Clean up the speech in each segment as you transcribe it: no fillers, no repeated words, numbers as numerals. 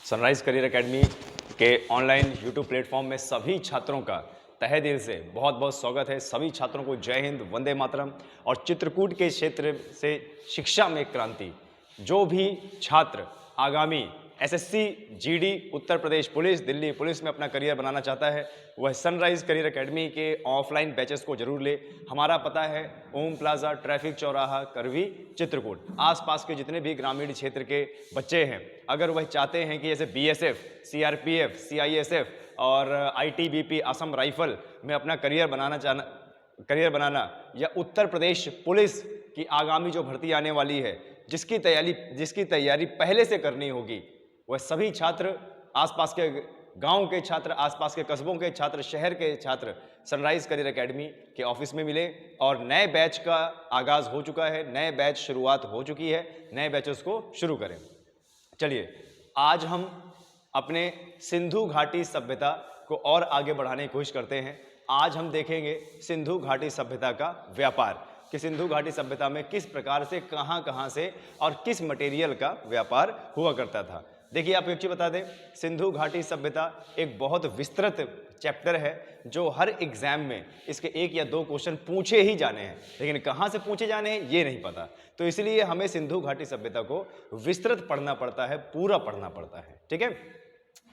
Sunrise career academy के online YouTube platform में सभी छात्रों का तहे दिल से बहुत बहुत स्वागत है। सभी छात्रों को जय हिंद, वंदे मातरम। और चित्रकूट के क्षेत्र से शिक्षा में क्रांति, जो भी छात्र आगामी SSC, GD, Uttar Pradesh police, Delhi police में अपना करियर बनाना चाहता है, वह सनराइज करियर एकेडमी के ऑफलाइन बैचेस को जरूर ले। हमारा पता है ओम प्लाजा, ट्रैफिक चौराहा, करवी, चित्रकूट। आसपास के जितने भी ग्रामीण क्षेत्र के बच्चे हैं, अगर वह चाहते हैं कि जैसे बीएसएफ, सीआरपीएफ, सीआईएसएफ और आईटीबीपी, असम राइफल में अपना करियर बनाना या उत्तर प्रदेश पुलिस की आगामी जो भर्ती आने वाली है, जिसकी तैयारी पहले से करनी होगी, वह सभी छात्र, आसपास के गांव के छात्र, आसपास के कस्बों के छात्र, शहर के छात्र सनराइज करियर एकेडमी के ऑफिस में मिले। और नए बैच का आगाज हो चुका है, नए बैच शुरुआत हो चुकी है, नए बैचेस को शुरू करें। चलिए, आज हम अपने सिंधु घाटी सभ्यता को और आगे बढ़ाने की कोशिश करते हैं। आज हम देखेंगे सिंधु घाटी सभ्यता का व्यापार, कि सिंधु घाटी सभ्यता में किस प्रकार से, कहां से और किस मटेरियल का व्यापार हुआ करता था। देखिए, आपको एक चीज बता दें, सिंधु घाटी सभ्यता एक बहुत विस्तृत चैप्टर है, जो हर एग्जाम में इसके 1 या 2 क्वेश्चन पूछे ही जाने हैं, लेकिन कहां से पूछे जाने हैं ये नहीं पता। तो इसलिए हमें सिंधु घाटी सभ्यता को विस्तृत पढ़ना पड़ता है, पूरा पढ़ना पड़ता है। ठीक है,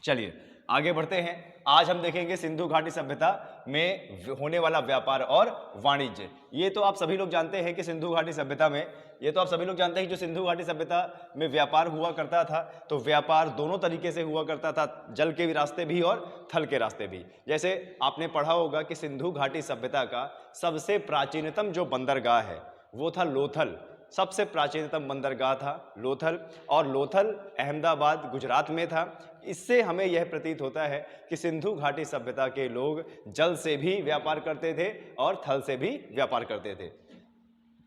चलिए आगे बढ़ते हैं। आज हम देखेंगे सिंधु घाटी सभ्यता में होने वाला व्यापार और वाणिज्य। ये तो आप सभी लोग जानते हैं कि सिंधु घाटी सभ्यता में, जो सिंधु घाटी सभ्यता में व्यापार हुआ करता था, तो व्यापार दोनों तरीके से हुआ करता था, जल के रास्ते भी और थल के रास्ते भी। जैसे आपने पढ़ा होगा कि सिंधु घाटी सभ्यता का सबसे प्राचीनतम जो बंदरगाह है वो था लोथल। सबसे प्राचीनतम बंदरगाह था लोथल, और लोथल अहमदाबाद गुजरात में था। इससे हमें यह प्रतीत होता है कि सिंधु घाटी सभ्यता के लोग जल से भी व्यापार करते थे और थल से भी व्यापार करते थे।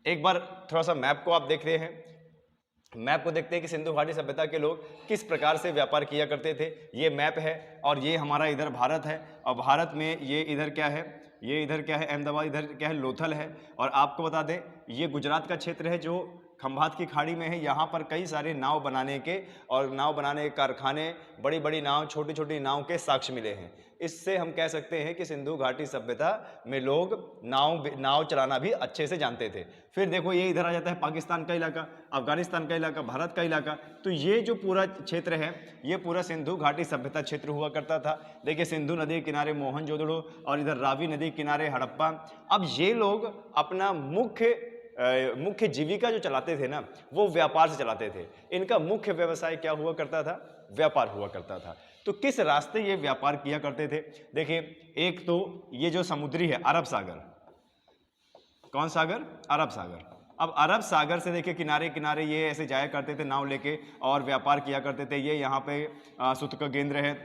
एक बार थोड़ा सा मैप को आप देखते हैं, मैप को देखते हैं कि सिंधु घाटी सभ्यता के लोग किस प्रकार से व्यापार किया करते थे। ये मैप है और ये हमारा इधर भारत है, और भारत में ये इधर क्या है, ये इधर क्या है अहमदाबाद, इधर क्या है लोथल है। और आपको बता दें, ये गुजरात का क्षेत्र है जो खंभात की खाड़ी में है। यहाँ पर कई सारे नाव बनाने के कारखाने, बड़ी बड़ी नाव, छोटी छोटी नाव के साक्ष्य मिले हैं। इससे हम कह सकते हैं कि सिंधु घाटी सभ्यता में लोग नाव चलाना भी अच्छे से जानते थे। फिर देखो, ये इधर आ जाता है पाकिस्तान का इलाका, अफगानिस्तान का इलाका, भारत का इलाका। तो ये जो पूरा क्षेत्र है, ये पूरा सिंधु घाटी सभ्यता क्षेत्र हुआ करता था। देखिए, सिंधु नदी के किनारे मोहनजोदड़ो और इधर रावी नदी के किनारे हड़प्पा। अब ये लोग अपना मुख्य जीविका जो चलाते थे ना, वो व्यापार से चलाते थे। इनका मुख्य व्यवसाय क्या हुआ करता था? व्यापार हुआ करता था। तो किस रास्ते ये व्यापार किया करते थे? देखिए, एक तो ये जो समुद्री है, अरब सागर। कौन सागर? अरब सागर। अब अरब सागर से देखिए किनारे किनारे ये ऐसे जाया करते थे नाव लेके और व्यापार किया करते थे। ये यहाँ पे सुत का केंद्र है,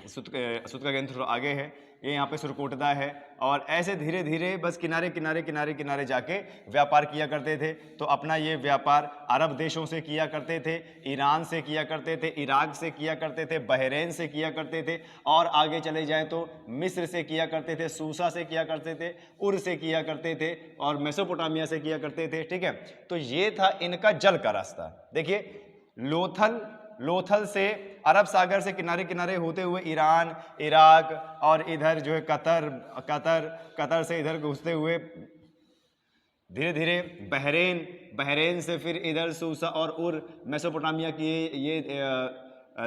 सुत का केंद्र थोड़ा आगे है, ये यहाँ पे सुरकोटदा है। और ऐसे धीरे धीरे बस किनारे जाके व्यापार किया करते थे। तो अपना ये व्यापार अरब देशों से किया करते थे, ईरान से किया करते थे, इराक से किया करते थे, बहरीन से किया करते थे, और आगे चले जाएं तो मिस्र से किया करते थे, सूसा से किया करते थे, उर से किया करते थे, और मेसोपोटामिया से किया करते थे। ठीक है, तो ये था इनका जल का रास्ता। देखिए, लोथल से अरब सागर से किनारे किनारे होते हुए ईरान, इराक और इधर जो है कतर से इधर घुसते हुए धीरे धीरे बहरीन से फिर इधर सूसा और उर, मेसोपोटामिया की ये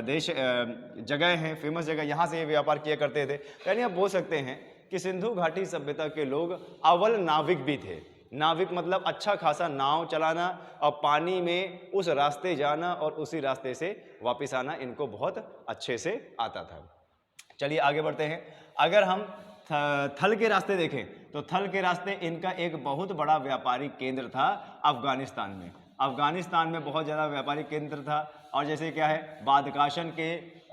देश जगह हैं, फेमस जगह, यहाँ से ये व्यापार किया करते थे। यानी आप बोल सकते हैं कि सिंधु घाटी सभ्यता के लोग अव्वल नाविक भी थे। नाविक मतलब अच्छा खासा नाव चलाना और पानी में उस रास्ते जाना और उसी रास्ते से वापस आना इनको बहुत अच्छे से आता था। चलिए आगे बढ़ते हैं। अगर हम थल के रास्ते देखें तो थल के रास्ते इनका एक बहुत बड़ा व्यापारिक केंद्र था अफगानिस्तान में। अफगानिस्तान में बहुत ज़्यादा व्यापारिक केंद्र था। और जैसे क्या है,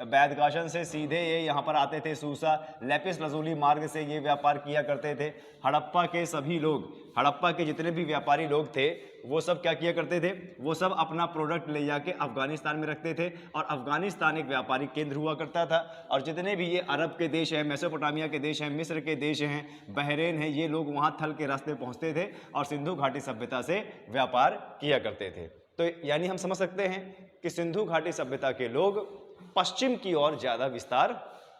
बैदकाशन से सीधे ये यहाँ पर आते थे, सूसा लेपिस लजूली मार्ग से ये व्यापार किया करते थे। हड़प्पा के सभी लोग, हड़प्पा के जितने भी व्यापारी लोग थे, वो सब क्या किया करते थे? वो सब अपना प्रोडक्ट ले जाके अफगानिस्तान में रखते थे, और अफगानिस्तान एक व्यापारिक केंद्र हुआ करता था। और जितने भी ये अरब के देश हैं, मेसोपोटामिया के देश हैं, मिस्र के देश हैं, बहरीन है, ये लोग वहाँ थल के रास्ते पहुँचते थे और सिंधु घाटी सभ्यता से व्यापार किया करते थे। तो यानी हम समझ सकते हैं कि सिंधु घाटी सभ्यता के लोग पश्चिम की ओर ज़्यादा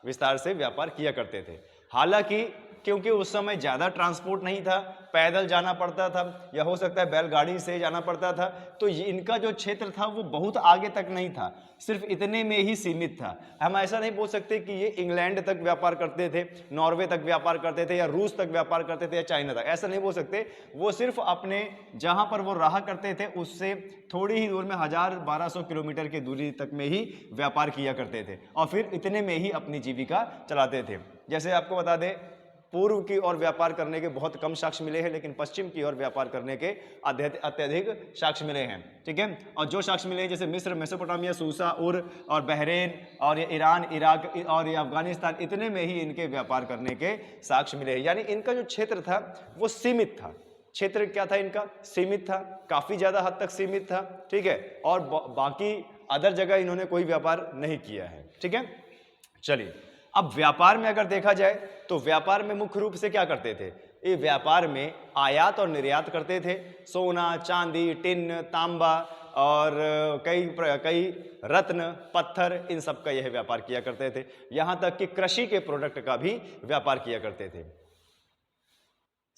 विस्तार से व्यापार किया करते थे। हालांकि क्योंकि उस समय ज़्यादा ट्रांसपोर्ट नहीं था, पैदल जाना पड़ता था या हो सकता है बैलगाड़ी से जाना पड़ता था, तो इनका जो क्षेत्र था वो बहुत आगे तक नहीं था, सिर्फ इतने में ही सीमित था। हम ऐसा नहीं बोल सकते कि ये इंग्लैंड तक व्यापार करते थे, नॉर्वे तक व्यापार करते थे या रूस तक व्यापार करते थे या चाइना तक, ऐसा नहीं बोल सकते। वो सिर्फ अपने जहाँ पर वो रहा करते थे उससे थोड़ी ही दूर में 1000-1200 किलोमीटर की दूरी तक में ही व्यापार किया करते थे और फिर इतने में ही अपनी जीविका चलाते थे। जैसे आपको बता दें, पूर्व की ओर व्यापार करने के बहुत कम साक्ष्य मिले हैं, लेकिन पश्चिम की ओर व्यापार करने के अत्यधिक साक्ष्य मिले हैं। ठीक है, और जो साक्ष्य मिले हैं जैसे मिस्र, मेसोपोटामिया, सूसा, उर और बहरेन और ये ईरान, इराक और ये अफगानिस्तान, इतने में ही इनके व्यापार करने के साक्ष्य मिले हैं। यानी इनका जो क्षेत्र था वो सीमित था। क्षेत्र क्या था इनका? सीमित था, काफी ज्यादा हद तक सीमित था। ठीक है, और बाकी अदर जगह इन्होंने कोई व्यापार नहीं किया है। ठीक है, चलिए अब व्यापार में अगर देखा जाए तो व्यापार में मुख्य रूप से क्या करते थे? ये व्यापार में आयात और निर्यात करते थे। सोना, चांदी, टिन, तांबा और कई रत्न, पत्थर, इन सब का यह व्यापार किया करते थे। यहां तक कि कृषि के प्रोडक्ट का भी व्यापार किया करते थे।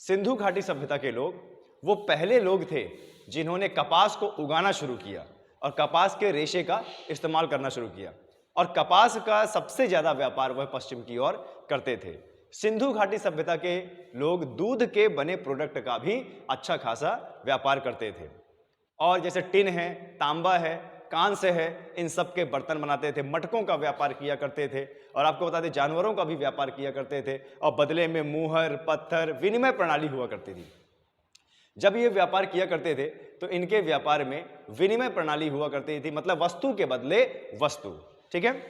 सिंधु घाटी सभ्यता के लोग वो पहले लोग थे जिन्होंने कपास को उगाना शुरू किया और कपास के रेशे का इस्तेमाल करना शुरू किया, और कपास का सबसे ज्यादा व्यापार वह पश्चिम की ओर करते थे। सिंधु घाटी सभ्यता के लोग दूध के बने प्रोडक्ट का भी अच्छा खासा व्यापार करते थे, और जैसे टिन है, तांबा है, कांस्य है, इन सब के बर्तन बनाते थे। मटकों का व्यापार किया करते थे, और आपको बता दें जानवरों का भी व्यापार किया करते थे, और बदले में मुहर, पत्थर, विनिमय प्रणाली हुआ करती थी। जब ये व्यापार किया करते थे तो इनके व्यापार में विनिमय प्रणाली हुआ करती थी, मतलब वस्तु के बदले वस्तु। ठीक है,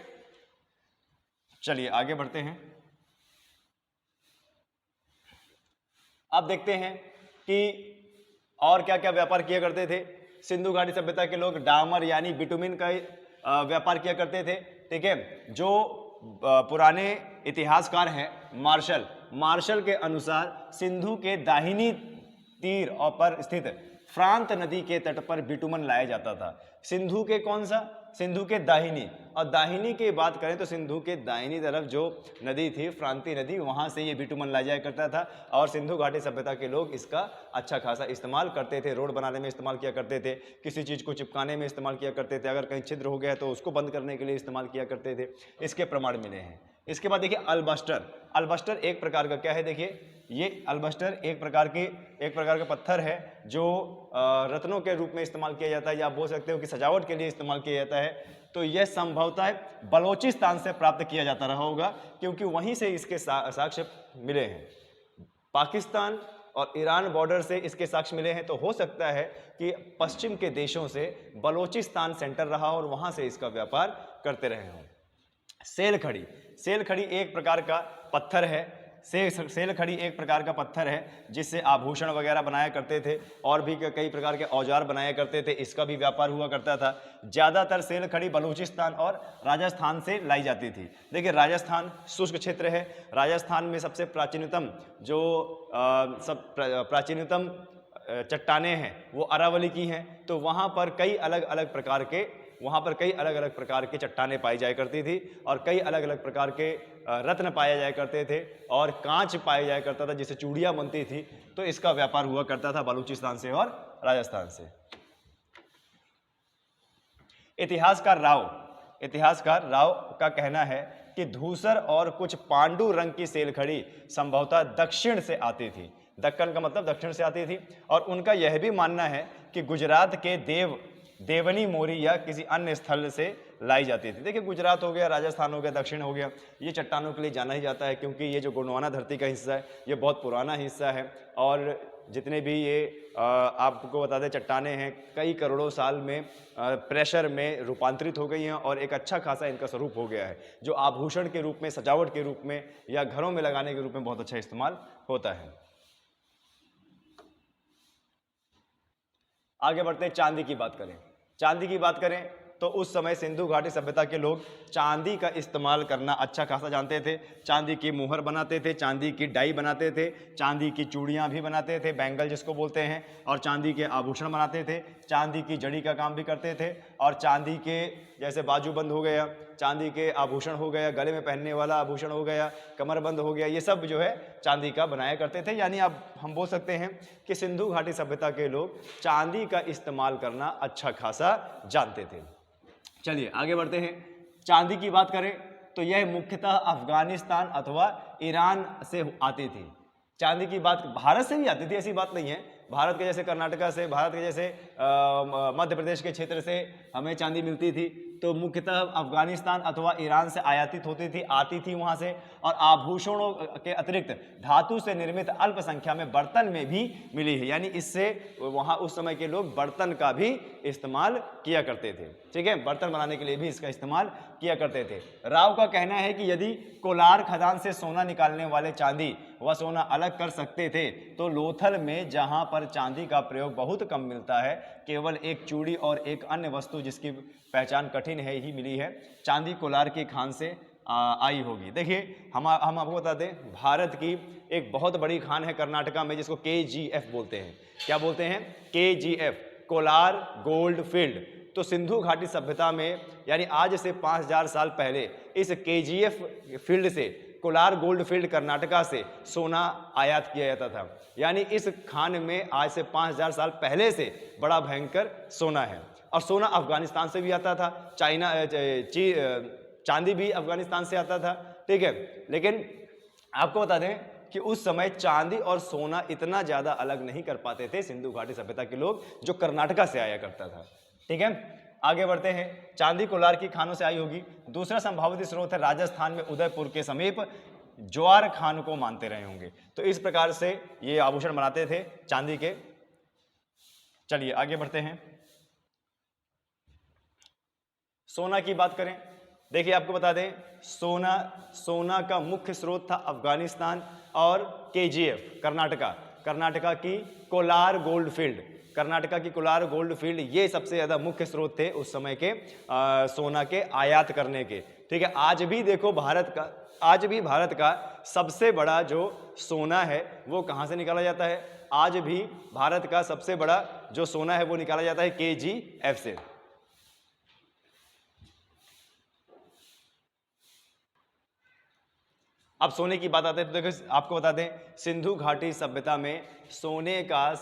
चलिए आगे बढ़ते हैं। अब देखते हैं कि और क्या क्या व्यापार किया करते थे। सिंधु घाटी सभ्यता के लोग डामर यानी बिटुमिन का व्यापार किया करते थे। ठीक है, जो पुराने इतिहासकार हैं मार्शल के अनुसार सिंधु के दाहिनी तीर और पर स्थित फ्रांत नदी के तट पर बिटुमन लाया जाता था। सिंधु के कौन सा? सिंधु के दाहिनी, और दाहिनी की बात करें तो सिंधु के दाहिनी तरफ जो नदी थी, फ्रांति नदी, वहां से ये बिटुमन लाया जाया करता था, और सिंधु घाटी सभ्यता के लोग इसका अच्छा खासा इस्तेमाल करते थे। रोड बनाने में इस्तेमाल किया करते थे, किसी चीज को चिपकाने में इस्तेमाल किया करते थे, अगर कहीं छिद्र हो गया तो उसको बंद करने के लिए इस्तेमाल किया करते थे। इसके प्रमाण मिले हैं। इसके बाद देखिए अल्बस्टर एक प्रकार का क्या है? देखिए ये अल्बस्टर एक प्रकार का पत्थर है जो रत्नों के रूप में इस्तेमाल किया जाता है, या आप बोल सकते हो कि सजावट के लिए इस्तेमाल किया जाता है। तो यह संभवतः बलोचिस्तान से प्राप्त किया जाता रहा होगा, क्योंकि वहीं से इसके साक्ष्य मिले हैं। पाकिस्तान और ईरान बॉर्डर से इसके साक्ष्य मिले हैं, तो हो सकता है कि पश्चिम के देशों से बलोचिस्तान सेंटर रहा और वहां से इसका व्यापार करते रहे हों। सेलखड़ी एक प्रकार का पत्थर है। सेलखड़ी एक प्रकार का पत्थर है जिससे आभूषण वगैरह बनाया करते थे, और भी कई प्रकार के औजार बनाया करते थे। इसका भी व्यापार हुआ करता था। ज़्यादातर सेलखड़ी बलूचिस्तान और राजस्थान से लाई जाती थी। देखिए राजस्थान शुष्क क्षेत्र है। राजस्थान में सबसे प्राचीनतम प्राचीनतम चट्टानें हैं वो अरावली की हैं। तो वहाँ पर कई अलग अलग प्रकार के चट्टानें पाई जाया करती थी, और कई अलग अलग प्रकार के रत्न पाए जाया करते थे, और कांच पाया जाया करता था जिससे चूड़ियां बनती थी। तो इसका व्यापार हुआ करता था बलूचिस्तान से और राजस्थान से। इतिहासकार राव का कहना है कि धूसर और कुछ पांडु रंग की सेलखड़ी संभवतः दक्षिण से आती थी। दक्कन का मतलब दक्षिण से आती थी। और उनका यह भी मानना है कि गुजरात के देवनी मोरी या किसी अन्य स्थल से लाई जाती थी। देखिए गुजरात हो गया, राजस्थान हो गया, दक्षिण हो गया, ये चट्टानों के लिए जाना ही जाता है, क्योंकि ये जो गोंडवाना धरती का हिस्सा है ये बहुत पुराना हिस्सा है, और जितने भी ये आपको बता दें चट्टानें हैं कई करोड़ों साल में प्रेशर में रूपांतरित हो गई हैं, और एक अच्छा खासा इनका स्वरूप हो गया है जो आभूषण के रूप में, सजावट के रूप में या घरों में लगाने के रूप में बहुत अच्छा इस्तेमाल होता है। आगे बढ़ते हैं, चांदी की बात करें तो उस समय सिंधु घाटी सभ्यता के लोग चांदी का इस्तेमाल करना अच्छा खासा जानते थे। चांदी की मुहर बनाते थे, चांदी की डाई बनाते थे, चांदी की चूड़ियां भी बनाते थे, बैंगल जिसको बोलते हैं, और चांदी के आभूषण बनाते थे, चांदी की जड़ी का काम भी करते थे, और चांदी के जैसे बाजूबंद हो गया, चांदी के आभूषण हो गया, गले में पहनने वाला आभूषण हो गया, कमरबंद हो गया, ये सब जो है चांदी का बनाया करते थे। यानी अब हम बोल सकते हैं कि सिंधु घाटी सभ्यता के लोग चांदी का इस्तेमाल करना अच्छा खासा जानते थे। चलिए आगे बढ़ते हैं। चांदी की बात करें तो यह मुख्यतः अफगानिस्तान अथवा ईरान से आती थी। चांदी की बात भारत से भी आती थी, ऐसी बात नहीं है। भारत के जैसे कर्नाटका से, भारत के जैसे मध्य प्रदेश के क्षेत्र से हमें चांदी मिलती थी, तो मुख्यतः अफगानिस्तान अथवा ईरान से आयातित होती थी, आती थी वहाँ से। और आभूषणों के अतिरिक्त धातु से निर्मित अल्प संख्या में बर्तन में भी मिली है। यानी इससे वहाँ उस समय के लोग बर्तन का भी इस्तेमाल किया करते थे। ठीक है, बर्तन बनाने के लिए भी इसका इस्तेमाल किया करते थे। राव का कहना है कि यदि कोलार खदान से सोना निकालने वाले चांदी व सोना अलग कर सकते थे तो लोथल में जहां पर चांदी का प्रयोग बहुत कम मिलता है, केवल एक चूड़ी और एक अन्य वस्तु जिसकी पहचान कठिन है ही मिली है, चांदी कोलार की खान से आई होगी। देखिए हम आपको बता दें, भारत की एक बहुत बड़ी खान है कर्नाटका में जिसको KGF बोलते हैं। क्या बोलते हैं? KGF, Kolar gold field. तो सिंधु घाटी सभ्यता में यानी आज से 5000 साल पहले इस KGF फील्ड से, कोलार गोल्ड फील्ड कर्नाटका से सोना आयात किया जाता था। यानी इस खान में आज से 5000 साल पहले से बड़ा भयंकर सोना है। और सोना अफगानिस्तान से भी आता था, चांदी भी अफगानिस्तान से आता था। ठीक है, लेकिन आपको बता दें कि उस समय चांदी और सोना इतना ज़्यादा अलग नहीं कर पाते थे सिंधु घाटी सभ्यता के लोग, जो कर्नाटका से आया करता था। ठीक है, आगे बढ़ते हैं। चांदी कोलार की खानों से आई होगी। दूसरा संभावित स्रोत है राजस्थान में उदयपुर के समीप ज्वार खान को मानते रहे होंगे। तो इस प्रकार से ये आभूषण बनाते थे चांदी के। चलिए आगे बढ़ते हैं। सोना की बात करें, देखिए आपको बता दें, सोना का मुख्य स्रोत था अफगानिस्तान और KGF कर्नाटका की कोलार गोल्ड फील्ड, कर्नाटका की कोलार गोल्ड फील्ड, ये सबसे ज्यादा मुख्य स्रोत थे उस समय के सोना के आयात करने के। ठीक है, आज भी देखो भारत का सबसे बड़ा जो सोना है वो कहां से निकाला जाता है? आज भी भारत का सबसे बड़ा जो सोना है वो निकाला जाता है KGF से। अब सोने की बात आते हैं तो देखो आपको बता दें, सिंधु घाटी सभ्यता में सोने का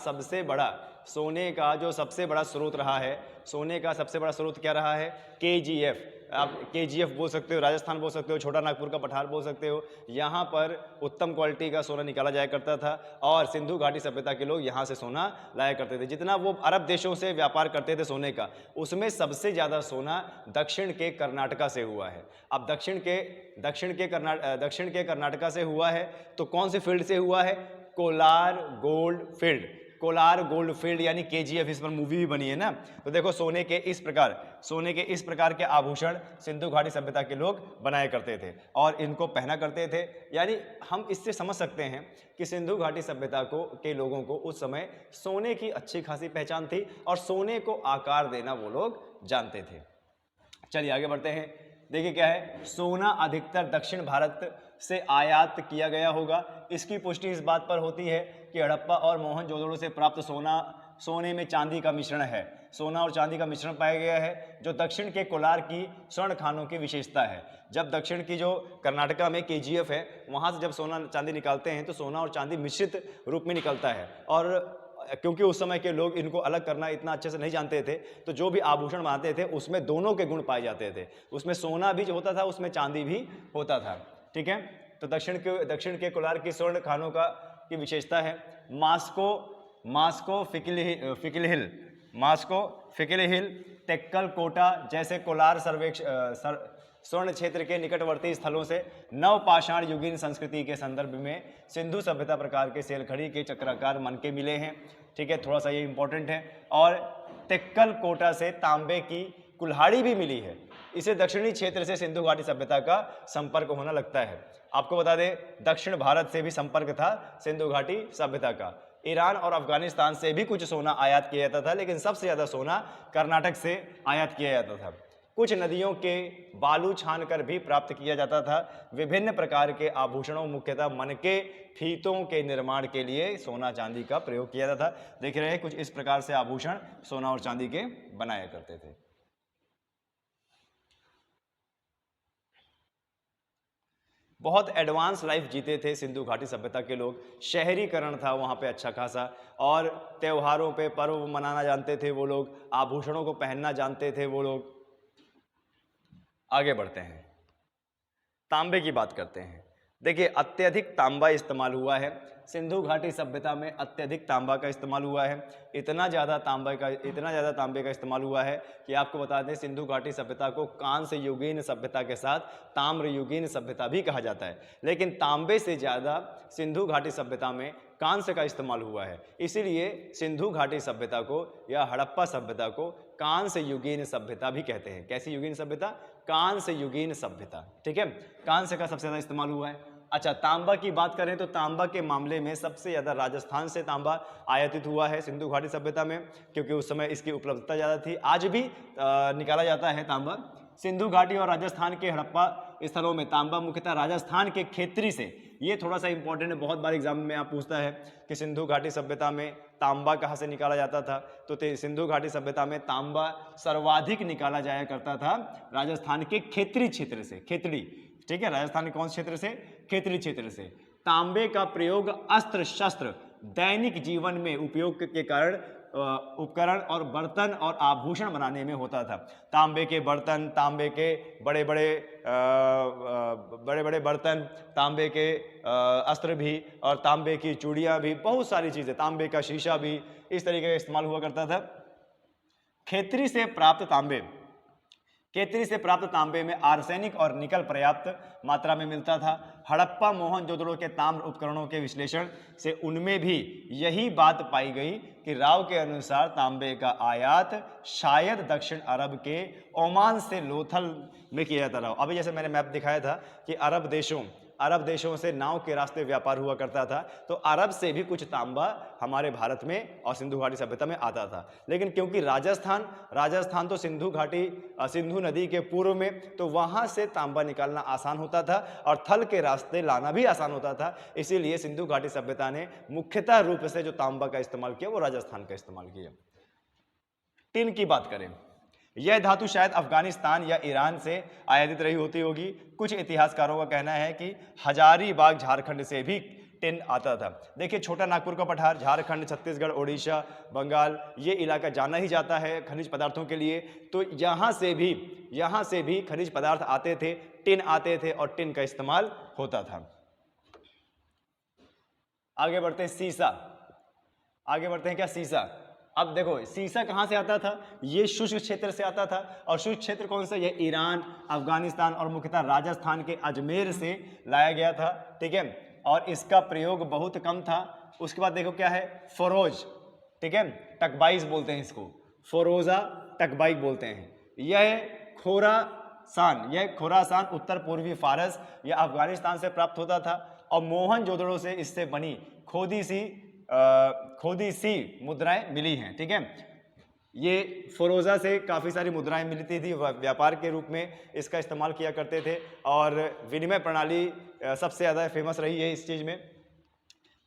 जो सबसे बड़ा स्रोत रहा है, सोने का सबसे बड़ा स्रोत क्या रहा है? KGF। आप KGF बोल सकते हो, राजस्थान बोल सकते हो, छोटा नागपुर का पठार बोल सकते हो। यहाँ पर उत्तम क्वालिटी का सोना निकाला जाया करता था और सिंधु घाटी सभ्यता के लोग यहाँ से सोना लाया करते थे। जितना वो अरब देशों से व्यापार करते थे सोने का, उसमें सबसे ज़्यादा सोना दक्षिण के कर्नाटका से हुआ है। अब दक्षिण के कर्नाटका से हुआ है तो कौन से फील्ड से हुआ है? कोलार गोल्ड फील्ड यानी KGF। इस पर मूवी भी बनी है ना। तो देखो सोने के इस प्रकार के आभूषण सिंधु घाटी सभ्यता के लोग बनाया करते थे और इनको पहना करते थे। यानी हम इससे समझ सकते हैं कि सिंधु घाटी सभ्यता के लोगों को उस समय सोने की अच्छी खासी पहचान थी और सोने को आकार देना वो लोग जानते थे। चलिए आगे बढ़ते हैं। देखिए क्या है, सोना अधिकतर दक्षिण भारत से आयात किया गया होगा। इसकी पुष्टि इस बात पर होती है कि हड़प्पा और मोहनजोदड़ो से प्राप्त सोने में चांदी का मिश्रण है। सोना और चांदी का मिश्रण पाया गया है, जो दक्षिण के कोलार की स्वर्ण खानों की विशेषता है। जब दक्षिण की जो कर्नाटका में KGF है, वहाँ से जब सोना चांदी निकालते हैं तो सोना और चांदी मिश्रित रूप में निकलता है। और क्योंकि उस समय के लोग इनको अलग करना इतना अच्छे से नहीं जानते थे, तो जो भी आभूषण बनाते थे उसमें दोनों के गुण पाए जाते थे। उसमें सोना भी जो होता था उसमें चांदी भी होता था। ठीक है, तो दक्षिण के कोलार की स्वर्ण खानों की विशेषता है। मास्को फिकिल हिल, तेक्कल कोटा जैसे कोलार स्वर्ण क्षेत्र के निकटवर्ती स्थलों से नवपाषाण युगीन संस्कृति के संदर्भ में सिंधु सभ्यता प्रकार के सेलखड़ी के चक्राकार मनके मिले हैं। ठीक है, थोड़ा सा ये इंपॉर्टेंट है। और तेक्कल कोटा से तांबे की कुल्हाड़ी भी मिली है। इसे दक्षिणी क्षेत्र से सिंधु घाटी सभ्यता का संपर्क होना लगता है। आपको बता दें, दक्षिण भारत से भी संपर्क था सिंधु घाटी सभ्यता का। ईरान और अफगानिस्तान से भी कुछ सोना आयात किया जाता था, लेकिन सबसे ज्यादा सोना कर्नाटक से आयात किया जाता था। कुछ नदियों के बालू छान कर भी प्राप्त किया जाता था। विभिन्न प्रकार के आभूषणों, मुख्यतः मनके, फीतों के निर्माण के लिए सोना चांदी का प्रयोग किया जाता था। देख रहे हैं, कुछ इस प्रकार से आभूषण सोना और चांदी के बनाया करते थे। बहुत एडवांस लाइफ जीते थे सिंधु घाटी सभ्यता के लोग। शहरीकरण था वहाँ पे अच्छा खासा, और त्योहारों पे पर्व मनाना जानते थे वो लोग, आभूषणों को पहनना जानते थे वो लोग। आगे बढ़ते हैं, तांबे की बात करते हैं। देखिए, अत्यधिक तांबा इस्तेमाल हुआ है सिंधु घाटी सभ्यता में, अत्यधिक तांबा का इस्तेमाल हुआ है। इतना ज़्यादा तांबे का इस्तेमाल हुआ है कि आपको बता दें, सिंधु घाटी सभ्यता को कांस्य युगीन सभ्यता के साथ ताम्र युगीन सभ्यता भी कहा जाता है। लेकिन तांबे से ज़्यादा सिंधु घाटी सभ्यता में कांस्य का इस्तेमाल हुआ है, इसीलिए सिंधु घाटी सभ्यता को या हड़प्पा सभ्यता को कांस्य युगीन सभ्यता भी कहते हैं। कैसी युगीन सभ्यता? कांस्य युगीन सभ्यता। ठीक है, कांस्य का सबसे ज़्यादा इस्तेमाल हुआ है। अच्छा, तांबा की बात करें तो तांबा के मामले में सबसे ज़्यादा राजस्थान से तांबा आयातित हुआ है सिंधु घाटी सभ्यता में, क्योंकि उस समय इसकी उपलब्धता ज़्यादा थी। आज भी निकाला जाता है तांबा। सिंधु घाटी और राजस्थान के हड़प्पा स्थलों में तांबा मुख्यतः राजस्थान के खेतरी से, ये थोड़ा सा इंपॉर्टेंट है, बहुत बार एग्जाम में आप पूछता है कि सिंधु घाटी सभ्यता में तांबा कहाँ से निकाला जाता था, तो सिंधु घाटी सभ्यता में तांबा सर्वाधिक निकाला जाया करता था राजस्थान के खेतरी क्षेत्र से। खेतड़ी, ठीक है, राजस्थान के कौन से क्षेत्र से? खेतरी क्षेत्र से। तांबे का प्रयोग अस्त्र शस्त्र दैनिक जीवन में उपयोग के कारण उपकरण और बर्तन और आभूषण बनाने में होता था। तांबे के बर्तन, तांबे के बड़े बड़े बर्तन, तांबे के अस्त्र भी, और तांबे की चूड़ियाँ भी, बहुत सारी चीज़ें, तांबे का शीशा भी, इस तरीके का इस्तेमाल हुआ करता था। खेतरी से प्राप्त तांबे में आर्सेनिक और निकल पर्याप्त मात्रा में मिलता था। हड़प्पा मोहनजोदड़ो के ताम्र उपकरणों के विश्लेषण से उनमें भी यही बात पाई गई कि राव के अनुसार तांबे का आयात शायद दक्षिण अरब के ओमान से लोथल में किया जाता रहा। अभी जैसे मैंने मैप दिखाया था कि अरब देशों से नाव के रास्ते व्यापार हुआ करता था, तो अरब से भी कुछ तांबा हमारे भारत में और सिंधु घाटी सभ्यता में आता था। लेकिन क्योंकि राजस्थान तो सिंधु नदी के पूर्व में, तो वहां से तांबा निकालना आसान होता था और थल के रास्ते लाना भी आसान होता था, इसीलिए सिंधु घाटी सभ्यता ने मुख्यतः रूप से जो तांबा का इस्तेमाल किया वो राजस्थान का इस्तेमाल किया। टिन की बात करें, यह धातु शायद अफगानिस्तान या ईरान से आयातित रही होगी। कुछ इतिहासकारों का कहना है कि हजारीबाग झारखंड से भी टिन आता था। देखिए, छोटा नागपुर का पठार, झारखंड, छत्तीसगढ़, ओडिशा, बंगाल, ये इलाका जाना ही जाता है खनिज पदार्थों के लिए, तो यहाँ से भी खनिज पदार्थ आते थे, टिन आते थे और टिन का इस्तेमाल होता था। आगे बढ़ते हैं, सीसा। अब देखो, सीसा कहाँ से आता था? ये शुष्क क्षेत्र से आता था, और शुष्क क्षेत्र कौन सा? ये ईरान, अफगानिस्तान और मुख्यतः राजस्थान के अजमेर से लाया गया था। ठीक है, और इसका प्रयोग बहुत कम था। उसके बाद देखो क्या है, फोरोज, ठीक है, टकबाइज बोलते हैं इसको, फोरोजा टकबाइज बोलते हैं। यह खोरासान उत्तर पूर्वी फारस या अफगानिस्तान से प्राप्त होता था, और मोहनजोदड़ो से इससे बनी खोदी सी मुद्राएं मिली हैं। ठीक है, ये फोरोजा से काफ़ी सारी मुद्राएं मिलती थी, व्यापार के रूप में इसका इस्तेमाल किया करते थे, और विनिमय प्रणाली सबसे ज़्यादा फेमस रही है इस चीज़ में।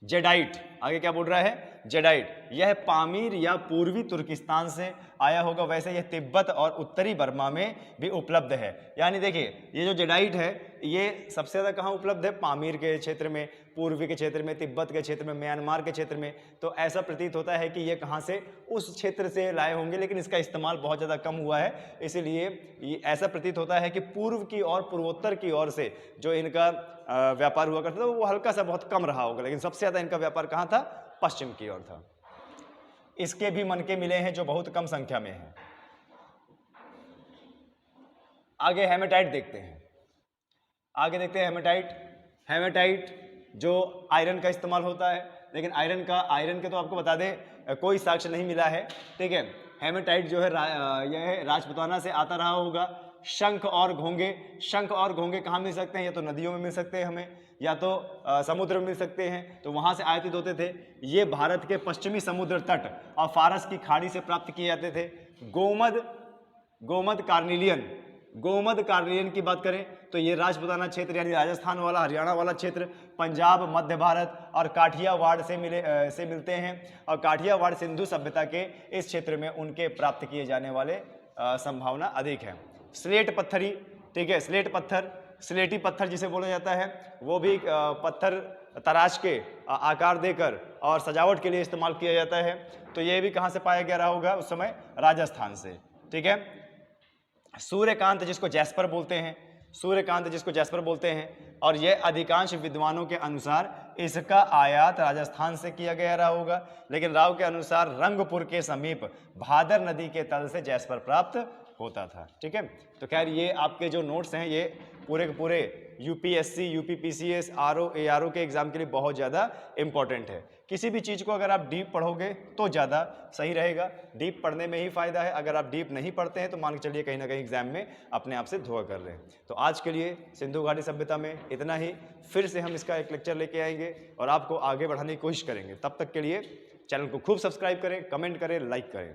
जेडाइट, आगे क्या बोल रहा है? जेडाइट, यह पामीर या पूर्वी तुर्किस्तान से आया होगा, वैसे यह तिब्बत और उत्तरी बर्मा में भी उपलब्ध है। यानी देखिए, ये जो जेडाइट है ये सबसे ज़्यादा कहाँ उपलब्ध है? पामीर के क्षेत्र में, पूर्वी के क्षेत्र में, तिब्बत के क्षेत्र में, म्यांमार के क्षेत्र में। तो ऐसा प्रतीत होता है कि ये कहाँ से, उस क्षेत्र से लाए होंगे, लेकिन इसका इस्तेमाल बहुत ज़्यादा कम हुआ है, इसीलिए ये ऐसा प्रतीत होता है कि पूर्व की और पूर्वोत्तर की ओर से जो इनका व्यापार हुआ करता था वो हल्का सा बहुत कम रहा होगा, लेकिन सबसे ज़्यादा इनका व्यापार कहाँ था? पश्चिम की ओर था। इसके भी मनके मिले हैं जो बहुत कम संख्या में हैं। आगे हेमेटाइट देखते हैं। हेमेटाइट जो आयरन का इस्तेमाल होता है, लेकिन आयरन के तो आपको बता दें कोई साक्ष्य नहीं मिला है। ठीक है, हेमेटाइट जो है यह राजपूताना से आता रहा होगा। शंख और घोंगे कहाँ मिल सकते हैं? या तो नदियों में मिल सकते हैं हमें, या तो समुद्र में मिल सकते हैं, तो वहाँ से आयातित होते थे। ये भारत के पश्चिमी समुद्र तट और फारस की खाड़ी से प्राप्त किए जाते थे। गोमद कार्निलियन की बात करें तो ये राजपूताना क्षेत्र यानी राजस्थान वाला, हरियाणा वाला क्षेत्र, पंजाब, मध्य भारत और काठियावाड़ से मिलते हैं, और काठियावाड़ सिंधु सभ्यता के इस क्षेत्र में उनके प्राप्त किए जाने वाले संभावना अधिक है। स्लेट पत्थरी, ठीक है, स्लेट पत्थर स्लेटी पत्थर जिसे बोला जाता है, वो भी पत्थर तराश के आकार देकर और सजावट के लिए इस्तेमाल किया जाता है। तो ये भी कहाँ से पाया गया रहा होगा उस समय? राजस्थान से। ठीक है। सूर्यकांत जिसको जैस्पर बोलते हैं, सूर्यकांत जिसको जैस्पर बोलते हैं, और यह अधिकांश विद्वानों के अनुसार इसका आयात राजस्थान से किया गया रहा होगा। लेकिन राव के अनुसार रंगपुर के समीप भादर नदी के तल से जैस्पर प्राप्त होता था। ठीक है। तो खैर ये आपके जो नोट्स हैं ये पूरे के पूरे यूपीएससी, यूपीपीसीएस, आरओ, एआरओ के एग्जाम के लिए बहुत ज़्यादा इंपॉर्टेंट है। किसी भी चीज़ को अगर आप डीप पढ़ोगे तो ज़्यादा सही रहेगा। डीप पढ़ने में ही फ़ायदा है। अगर आप डीप नहीं पढ़ते हैं तो मान के चलिए कहीं ना कहीं एग्जाम में अपने आप से धोखा कर रहे हैं। तो आज के लिए सिंधु घाटी सभ्यता में इतना ही। फिर से हम इसका एक लेक्चर लेके आएंगे और आपको आगे बढ़ाने की कोशिश करेंगे। तब तक के लिए चैनल को खूब सब्सक्राइब करें, कमेंट करें, लाइक करें।